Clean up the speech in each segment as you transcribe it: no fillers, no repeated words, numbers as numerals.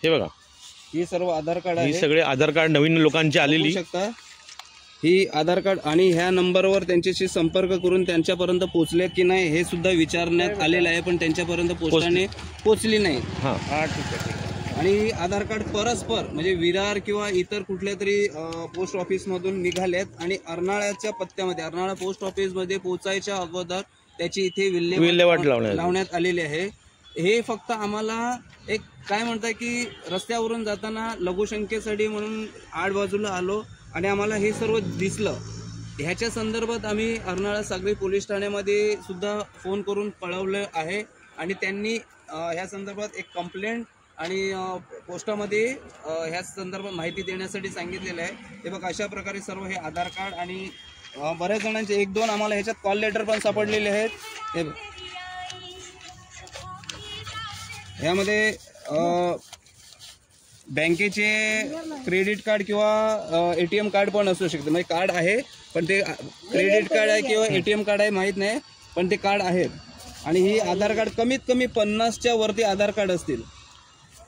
हे बघा, ही सर्व आधार कार्ड आहे. ही सगळे आधार कार्ड नवीन लोकांची आलेली शकता. ही आधार कार्ड आणि ह्या नंबरवर त्यांच्याशी संपर्क करून त्यांच्यापर्यंत पोहोचले की नाही हे सुद्धा विचारण्यात आलेलं आहे, पण त्यांच्यापर्यंत पोस्टाने पोहोचली नाही. हां, आणि आधार कार्ड परस्पर म्हणजे विरार किंवा इतर कुठल्या तरी पोस्ट ऑफिसमधून निघालेत आणि अर्नाळ्याच्या पत्त्यामध्ये अर्नाळा पोस्ट ऑफिसमध्ये पोहोचायच्या अगोदर त्याची इथे विल्हेवाट लावण्यात आलेली आहे. हे फक्त आम्हाला एक काय म्हणताय की रस्त्यावरून जाताना लघुशंकेसाठी म्हणून आडबाजूला आलो आणि आम्हाला हे सर्व दिसलं. ह्याच्या संदर्भात आम्ही अर्नाळा सागरी पोलीस ठाण्यामध्ये सुद्धा फोन करून कळवलं आहे आणि त्यांनी ह्या संदर्भात एक कंप्लेंट आणि पोस्टामध्ये ह्या संदर्भात माहिती देण्यासाठी सांगितलेलं आहे. हे बघा, अशा प्रकारे सर्व हे आधार कार्ड आणि बऱ्याच जणांचे 1-2 आम्हाला ह्याच्यात कॉल लेटर पण सापडलेले आहेत. हे ह्यामध्ये बँकेचे क्रेडिट कार्ड किंवा ATM कार्ड पण असू शकते. म्हणजे कार्ड आहे पण ते क्रेडिट कार्ड आहे किंवा ATM कार्ड आहे माहीत नाही, पण ते कार्ड आहेत. आणि ही आधार कार्ड कमीत कमी 50च्या वरती आधार कार्ड असतील,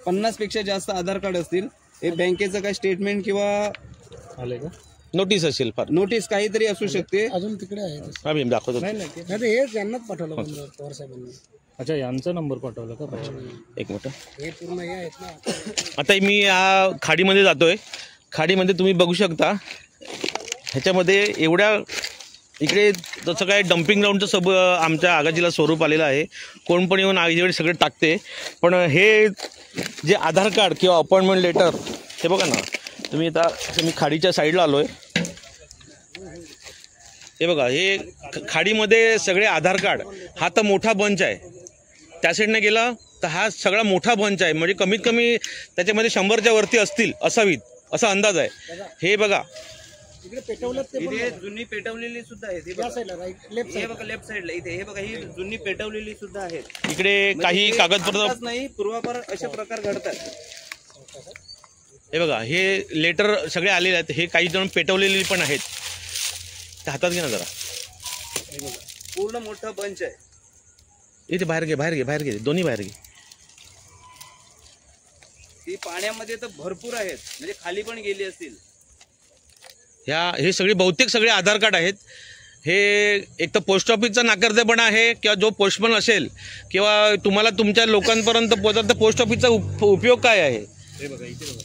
50 पेक्षा जास्त आधार कार्ड असतील. हे बँकेचं काही स्टेटमेंट किंवा नोटीस असेल, फार नोटीस काहीतरी असू शकते. अजून तिकडे आहे आम्ही दाखवतो. हेच यांनाच पाठवलं पवार साहेबांनी. अच्छा, यांचा नंबर पाठवला का? एक मिनिट. हे पूर्ण हे आहेत ना. आता मी या खाडीमध्ये जातोय. खाडीमध्ये तुम्ही बघू शकता, ह्याच्यामध्ये एवढ्या इकडे जसं काय डम्पिंग ग्राउंडचं सब आमच्या आगाजीला स्वरूप आलेलं आहे. कोण पण येऊन आगीकडे सगळे टाकते. पण हे जे आधार कार्ड किंवा अपॉइंटमेंट लेटर, हे बघा ना तुम्ही. आता मी खाडीच्या साईडला आलो आहे. हे बघा, हे खाडीमध्ये सगळे आधार कार्ड. हा तर मोठा बंच आहे. त्या साईडने गेला तर हा सगळा मोठा बंच आहे. म्हणजे कमीत कमी त्याच्यामध्ये 100च्या वरती असतील असावीत असा अंदाज आहे. हे बघा, इथे जुनी पेटवलेली सुद्धा आहे. हे बघा लेफ्ट साईडला इथे. हे बघा, ही जुनी पेटवलेली सुद्धा आहे. इकडे काही कागदपत्र नाही, पूर्वापार अशा प्रकार घडतात. हे बघा, हे लेटर सगळे आलेले आहेत. हे काही जण पेटवलेली पण आहेत. ते हातात घे ना जरा. पूर्ण मोठा बंच आहे. इथे बाहेर घे दोन्ही बाहेर घे. ती पाण्यामध्ये तर भरपूर आहेत, म्हणजे खाली पण गेली असतील. हे सगळे बहुतेक सगळे आधार कार्ड आहेत. हे एक तर पोस्ट ऑफिसचा नाकर्तेपणा आहे किंवा जो पोस्टमन असेल किंवा तुम्हाला तुमच्या लोकांपर्यंत पोहोचत तर पोस्ट ऑफिसचा उपयोग काय आहे. हे बघा, इथे बघा.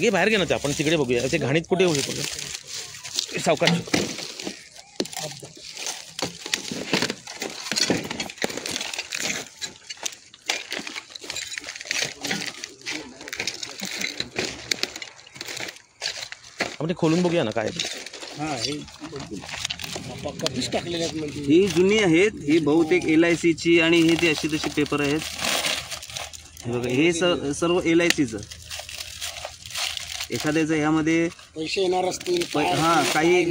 घे बाहेर घे ना. ते आपण तिकडे बघूया. ते घाणीत कुठे होऊ शकतो. सावकाश. आपण खोलून बघूया ना काय. ही जुनी आहेत. ही बहुतेक LICची आणि हे जे अशी तशी पेपर आहेत. हे बघा, हे सर्व LICचं. एखाद्याचं ह्यामध्ये पैसे येणार असतील, हा काही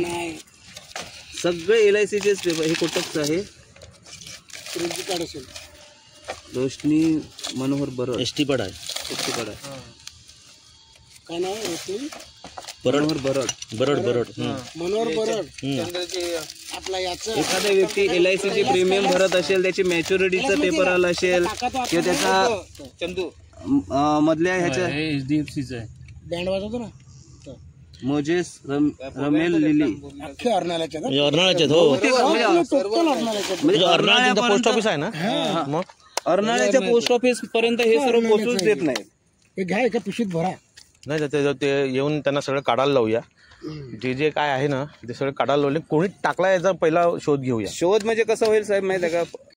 सगळे LICचेच पेपर. हे कोटकचं आहे. क्रेडिट कार्ड असेल. रोशनी मनोहर बरड. ST पड आहे. काय नाव आहे? मनोहर बरड. मनोहर बरड. आपला याचं एखादा व्यक्ती LICचे प्रीमियम भरत असेल, त्याची मॅच्युरिटीचा पेपर आला असेल किंवा त्याचा मधल्या ह्याच्या HDFCचा आहे. बँड वाजवतो ना मोजेस रमेल लिली. अख्खे अर्नाळ्याच्या म्हणजे अर्नाळ्याचं पोस्ट ऑफिस आहे ना. मग अर्नाळ्याच्या पोस्ट ऑफिस पर्यंत हे सर्व पोहोचूच देत नाहीत. हे घ्या, एका पिशवीत भरा. नाही, ते येऊन त्यांना सगळं काढायला लावूया. जे काय आहे ना ते सगळं काढायला लावले. कोणी टाकला याचा पहिला शोध घेऊया. शोध म्हणजे कसं होईल साहेब माहिती आहे का,